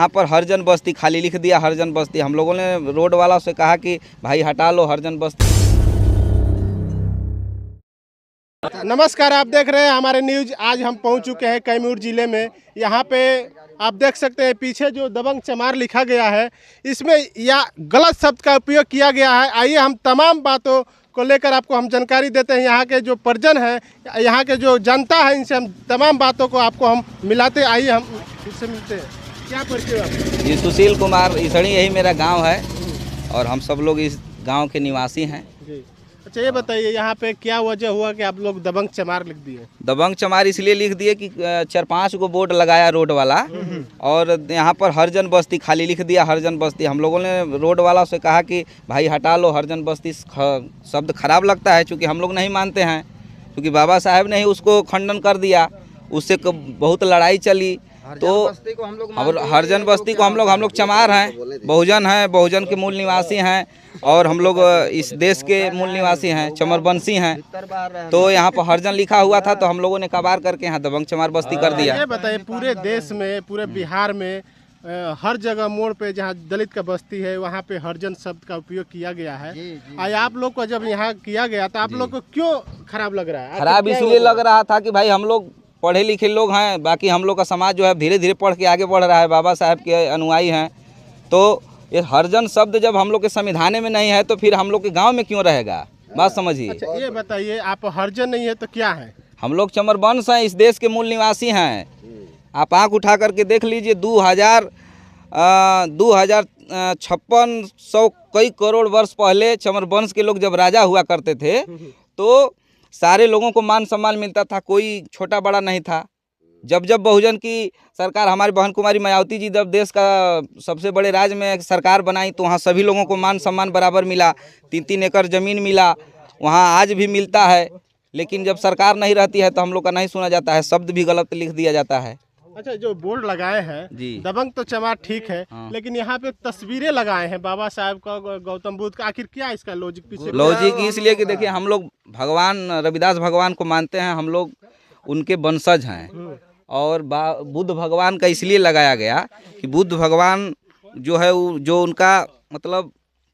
यहाँ पर हरिजन बस्ती खाली लिख दिया, हरिजन बस्ती। हम लोगों ने रोड वाला से कहा कि भाई हटा लो हरिजन बस्ती। नमस्कार, आप देख रहे हैं हमारे न्यूज। आज हम पहुंच चुके हैं कैमूर जिले में। यहाँ पे आप देख सकते हैं पीछे जो दबंग चमार लिखा गया है, इसमें या गलत शब्द का उपयोग किया गया है। आइए हम तमाम बातों को लेकर आपको हम जानकारी देते हैं। यहाँ के जो परिजन हैं, यहाँ के जो जनता है, इनसे हम तमाम बातों को आपको हम मिलाते। आइए हम इससे मिलते हैं। क्या परिचय आप? जी, सुशील कुमार इसड़ी, यही मेरा गांव है और हम सब लोग इस गांव के निवासी हैं। जी, अच्छा ये बताइए यहाँ पे क्या वजह हुआ कि आप लोग दबंग चमार लिख दिए? दबंग चमार इसलिए लिख दिए कि 4-5 गो बोर्ड लगाया रोड वाला और यहाँ पर हरिजन बस्ती खाली लिख दिया, हरिजन बस्ती। हम लोगों ने रोड वाला से कहा कि भाई हटा लो हरिजन बस्ती, शब्द खराब लगता है, चूँकि हम लोग नहीं मानते हैं, क्योंकि बाबा साहब ने ही उसको खंडन कर दिया, उससे बहुत लड़ाई चली। तो हरिजन बस्ती को हम लोग चमार हैं, बहुजन हैं, बहुजन के मूल निवासी हैं और हम लोग इस देश के मूल निवासी हैं, चमरबंसी हैं। तो यहाँ पर हरिजन लिखा हुआ था तो हम लोगों ने कबार करके यहाँ दबंग चमार बस्ती कर दिया। ये बताइए पूरे देश में, पूरे बिहार में हर जगह मोड़ पे जहाँ दलित का बस्ती है वहाँ पे हरिजन शब्द का उपयोग किया गया है। आज आप लोग को जब यहाँ किया गया तो आप लोग को क्यों खराब लग रहा है? खराब इसलिए लग रहा था कि भाई हम लोग पढ़े लिखे लोग हैं, बाकी हम लोग का समाज जो है धीरे धीरे पढ़ के आगे बढ़ रहा है, बाबा साहब के अनुयायी हैं। तो ये हरिजन शब्द जब हम लोग के संविधान में नहीं है तो फिर हम लोग के गांव में क्यों रहेगा? बात समझिए। अच्छा ये बताइए, आप हरिजन नहीं है तो क्या है? हम लोग चमरबंश हैं, इस देश के मूल निवासी हैं। आप आँख उठा करके देख लीजिए, 2600 कई करोड़ वर्ष पहले चमरबंश के लोग जब राजा हुआ करते थे तो सारे लोगों को मान सम्मान मिलता था, कोई छोटा बड़ा नहीं था। जब जब बहुजन की सरकार, हमारी बहन कुमारी मायावती जी जब देश का सबसे बड़े राज्य में सरकार बनाई तो वहाँ सभी लोगों को मान सम्मान बराबर मिला, 3-3 एकड़ ज़मीन मिला, वहाँ आज भी मिलता है। लेकिन जब सरकार नहीं रहती है तो हम लोग का नहीं सुना जाता है, शब्द भी गलत लिख दिया जाता है। अच्छा, जो बोर्ड लगाए हैं दबंग तो चमार ठीक है, लेकिन यहाँ पे तस्वीरें लगाए हैं बाबा साहब का, गौतम बुद्ध का। आखिर क्या इसका लॉजिक पीछे? लॉजिक इसलिए कि देखिए, हम लोग भगवान रविदास भगवान को मानते हैं, हम लोग उनके वंशज हैं और बुद्ध भगवान का इसलिए लगाया गया कि बुद्ध भगवान जो है जो उनका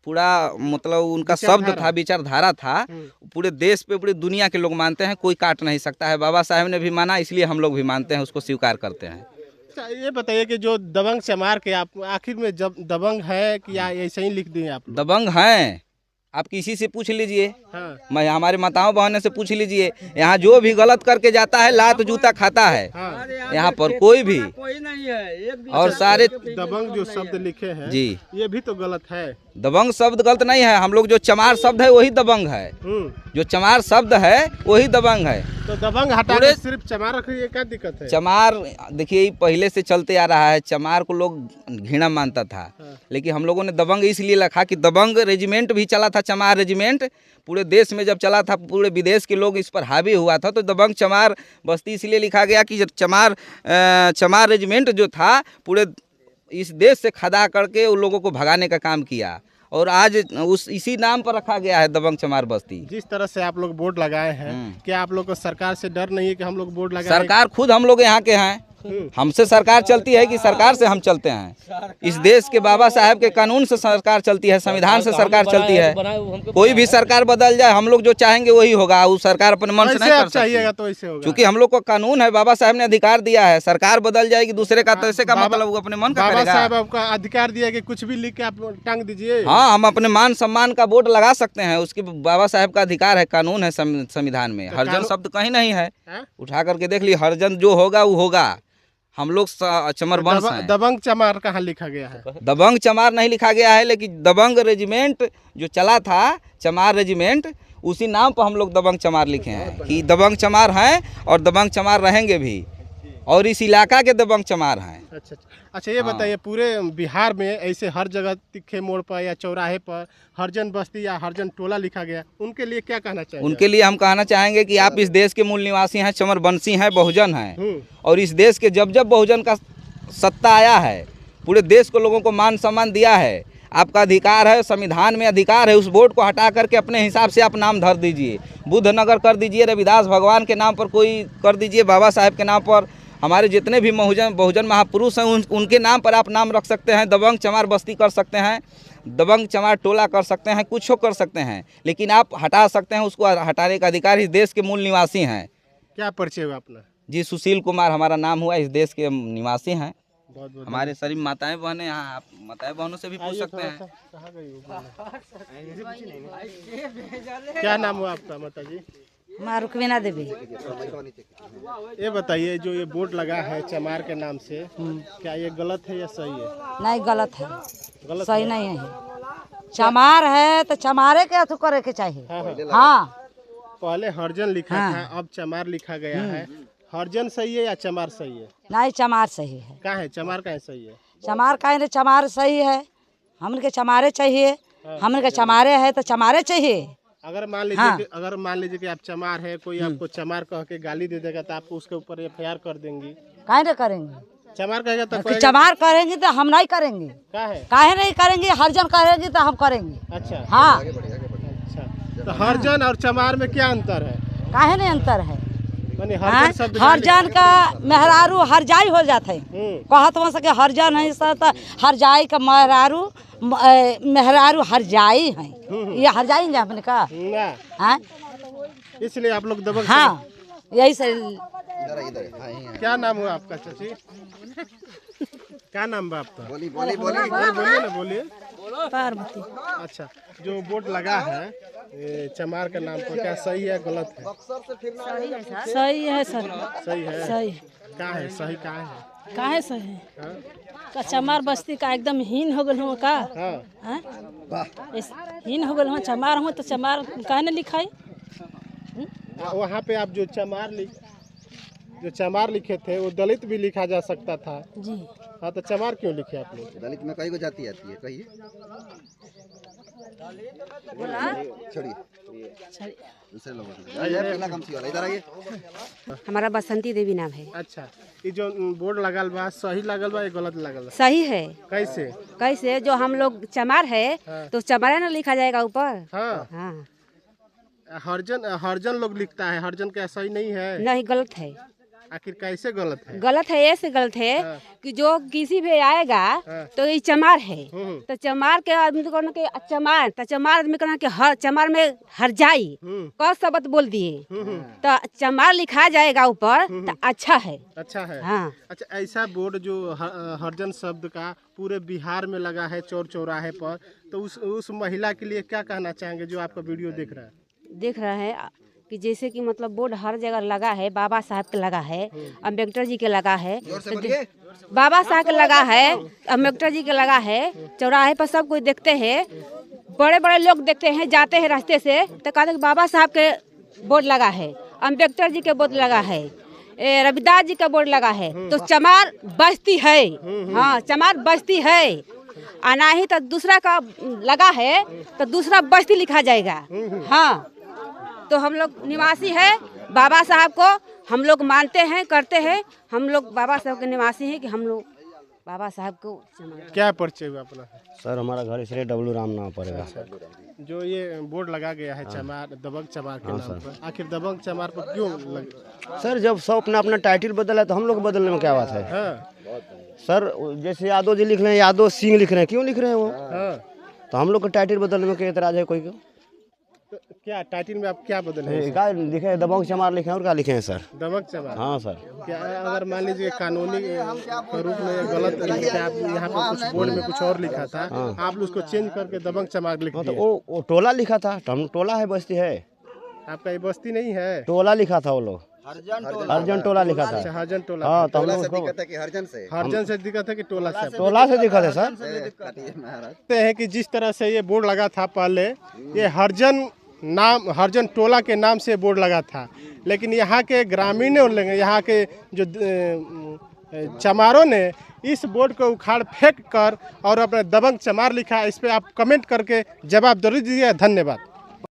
उनका शब्द था, विचारधारा था, पूरे देश पे पूरी दुनिया के लोग मानते हैं, कोई काट नहीं सकता है। बाबा साहब ने भी माना, इसलिए हम लोग भी मानते हैं, उसको स्वीकार करते हैं। अच्छा ये बताइए कि जो दबंग चमार के आप आखिर में जब दबंग है कि या ऐसे ही लिख दिए आप? दबंग हैं, आप किसी से पूछ लीजिए। हाँ। मैं हमारे माताओं बहनों से पूछ लीजिए, यहाँ जो भी गलत करके जाता है लात जूता खाता है। हाँ। यहाँ पर कोई भी नहीं है, और सारे दबंग जो शब्द लिखे हैं जी, ये भी तो गलत है। दबंग शब्द गलत नहीं है, हम लोग जो चमार शब्द है वही दबंग है, जो चमार शब्द है वही दबंग है। तो दबंग हटाने सिर्फ चमार रखिए, क्या दिक्कत है? चमार देखिए पहले से चलते आ रहा है, चमार को लोग घृणा मानता था। हाँ। लेकिन हम लोगों ने दबंग इसलिए रखा कि दबंग रेजिमेंट भी चला था, चमार रेजिमेंट पूरे देश में जब चला था, पूरे विदेश के लोग इस पर हावी हुआ था, तो दबंग चमार बस्ती इसलिए लिखा गया कि चमार रेजिमेंट जो था पूरे इस देश से खदा करके उन लोगों को भगाने का काम किया और आज इसी नाम पर रखा गया है दबंग चमार बस्ती। जिस तरह से आप लोग बोर्ड लगाए हैं, क्या आप लोग को सरकार से डर नहीं है कि हम लोग बोर्ड लगाए? सरकार खुद हम लोग यहाँ के हैं, हमसे सरकार चलती है कि सरकार से हम चलते हैं? इस देश के बाबा साहब के कानून से सरकार चलती है, संविधान से सरकार चलती है। कोई भी सरकार बदल जाए, हम लोग जो चाहेंगे वही होगा, वो सरकार अपने मन से नहीं कर सकती, तो ऐसे होगा। क्योंकि हम लोग को कानून है, बाबा साहब ने अधिकार दिया है। सरकार बदल जाएगी दूसरे का तो ऐसे का मतलब वो अपने मन का करेगा। बाबा साहब आपका अधिकार दिया कि कुछ भी लिख के आप टांग दीजिए। हाँ, हम अपने मान सम्मान का बोर्ड लगा सकते हैं, उसके बाबा साहब का अधिकार है, कानून है संविधान में। हरिजन शब्द कहीं नहीं है, उठा करके देख लीजिए, हरिजन जो होगा वो होगा। हम लोग चमरबंश हैं। दबंग चमार कहाँ लिखा गया है? दबंग चमार नहीं लिखा गया है, लेकिन दबंग रेजिमेंट जो चला था, चमार रेजिमेंट, उसी नाम पर हम लोग दबंग चमार लिखे हैं कि दबंग चमार हैं और दबंग चमार रहेंगे भी, और इस इलाका के दबंग चमार हैं। अच्छा ये बताइए, पूरे बिहार में ऐसे हर जगह तिखे मोड़ पर या चौराहे पर हरिजन बस्ती या हरिजन टोला लिखा गया, उनके लिए क्या कहना चाहिए? उनके लिए हम कहना चाहेंगे कि आप इस देश के मूल निवासी हैं, चमरबंसी हैं, बहुजन हैं, और इस देश के जब जब बहुजन का सत्ता आया है, पूरे देश को लोगों को मान सम्मान दिया है। आपका अधिकार है, संविधान में अधिकार है, उस बोर्ड को हटा करके अपने हिसाब से आप नाम धर दीजिए, बुद्ध नगर कर दीजिए, रविदास भगवान के नाम पर कोई कर दीजिए, बाबा साहब के नाम पर हमारे जितने भी बहुजन महापुरुष हैं उनके नाम पर आप नाम रख सकते हैं। दबंग चमार बस्ती कर सकते हैं, दबंग चमार टोला कर सकते हैं, कुछ कर सकते हैं, लेकिन आप हटा सकते हैं। उसको हटाने का अधिकार इस देश के मूल निवासी हैं। क्या परिचय हुआ अपना? जी, सुशील कुमार हमारा नाम हुआ, इस देश के निवासी हैं। बहुत बहुत हमारे सभी माताएं बहनें यहाँ, आप माताएं बहनों से भी पूछ सकते हैं। कहाँ गई वो? क्या नाम हुआ आपका माता जी? रुकमीना देवी। ये बताइए, जो ये बोर्ड लगा है चमार के नाम से, क्या ये गलत है या सही है? नहीं, गलत है, गलत सही है? नहीं है। चमार है तो चमारे के अथु करे के चाहिए। हाँ, हाँ। हाँ, पहले हरजन लिखा था, अब चमार लिखा गया है। हरजन सही है या चमार सही है? नहीं, चमार सही है। कहाँ है चमार, कहाँ सही है? चमार का है, चमार सही है। हमन के चमारे चाहिए, हमन के चमारे है तो चमारे चाहिए। अगर मान लीजिए कि आप चमार है, कोई आपको चमार कह के गाली दे देगा तो आप उसके ऊपर FIR कर देंगी? काहे नहीं करेंगे? चमार कहेगा तो कि चमार करेंगे तो हम नहीं करेंगे। काहे नहीं करेंगे? हरजन करेंगे तो हम करेंगे। अच्छा, हाँ। अच्छा, तो हरजन और चमार में क्या अंतर है? काहे नहीं अंतर है? हरजन का मेहरारू हरजाई हो जाते हैं। कहत हो सके हरजन है तो हरजाई का मेहरारू हरजाई है। ये हरजाई है अपने का, इसलिए आप लोग दबंग। हाँ, यही से। क्या नाम हुआ आपका चाची? क्या नाम बा आपका? बोलिए। पार्वती। अच्छा, जो बोर्ड लगा है चमार के नाम पर, क्या सही है गलत है? सही है सर। सही है? सही क्या है सही? क्या है? काहे सही का? चमार बस्ती का एकदम हीन हो गल हो का? हीन हो गल हो। चमार हो तो चमार काहे न लिखाई? वहाँ पे आप जो चमार लिखे थे वो दलित भी लिखा जा सकता था जी। हाँ, तो चमार क्यों लिखे आप लोग? दलित में कई को जाति आती है, कहिए। छोड़िए, दूसरे लोगों इधर आइए। हमारा बसंती देवी नाम है। अच्छा, ये जो बोर्ड लगल बा सही लगल बा या गलत लगल बा? सही है। कैसे? कैसे? जो हम लोग चमार है तो चमारे ना लिखा जाएगा ऊपर। हाँ, हाँ। हरजन लोग लिखता है, हरजन क्या सही नहीं है? नहीं, गलत है। आखिर कैसे गलत है? गलत है, ऐसे गलत है कि जो किसी भी आएगा तो ये चमार है तो चमार के आदमी को कहना कि चमार, तो चमार आदमी कहना कि हर चमार में हरजाई का शब्द बोल दिए तो चमार लिखा जाएगा ऊपर तो अच्छा है। अच्छा है। हाँ। अच्छा, ऐसा बोर्ड जो हरजन शब्द का पूरे बिहार में लगा है चौर चौराहे पर, तो उस महिला के लिए क्या कहना चाहेंगे जो आपका वीडियो देख रहा है? कि जैसे कि मतलब बोर्ड हर जगह लगा है, बाबा साहब के लगा है, अम्बेडकर जी के लगा है, तो बाबा साहब के लगा है, अम्बेडकर जी के लगा है, चौराहे पर सब कोई देखते हैं, बड़े बड़े लोग देखते हैं, जाते हैं रास्ते से तो कहते हैं बाबा साहब के बोर्ड लगा है, अम्बेडकर जी के बोर्ड लगा है, रविदास जी का बोर्ड लगा है, तो चमार बस्ती है। हाँ, चमार बस्ती है। आना ही तो दूसरा का लगा है तो दूसरा बस्ती लिखा जाएगा। हाँ, तो हम लोग निवासी है, बाबा साहब को हम लोग मानते हैं, करते हैं। हम लोग बाबा साहब के निवासी हैं कि हम लोग बाबा साहब को। क्या परिचय हुआ अपना? सर, हमारा घर इसलिए डब्लू राम नाम पड़ेगा। जो ये बोर्ड लगा गया है चमार, दबंग चमार के नाम पर, आखिर दबंग चमार पर क्यों लगे? सर, जब सब अपना अपना टाइटल बदला है तो हम लोग बदलने में क्या बात है? सर, जैसे यादव जी लिख रहे हैं, यादव सिंह लिख रहे हैं, क्यों लिख रहे हैं वो? तो हम लोग का टाइटल बदलने में क्या एतराज है कोई को? तो क्या टाइटल में आप क्या बदले? क्या लिखे हैं? दबंग चमार लिखे हैं और क्या लिखे हैं सर? दबंग चमार। हाँ सर। क्या अगर मान लीजिए कानूनी रूप में गलत लिखा, आप यहाँ पर कुछ बोर्ड में कुछ और लिखा था, आप उसको चेंज करके दबंग चमार लिख दिए। तो वो टोला लिखा था, हम टोला है, बस्ती है। आपका ये बस्ती नहीं है? टोला लिखा था वो लोग, हर्जन टोला लिखा था। अच्छा, हर्जन टोला। हाँ, तो हम लोग हर्जन से दिक्कत है कि टोला से दिक्कत है सर। कहते हैं कि जिस तरह से ये बोर्ड लगा था पहले, ये हर्जन टोला के नाम से बोर्ड लगा था, लेकिन यहाँ के ग्रामीणों ने, यहाँ के जो चमारों ने इस बोर्ड को उखाड़ फेंक कर और अपने दबंग चमार लिखा। इस पे आप कमेंट करके जवाब जरूर दीजिए। धन्यवाद।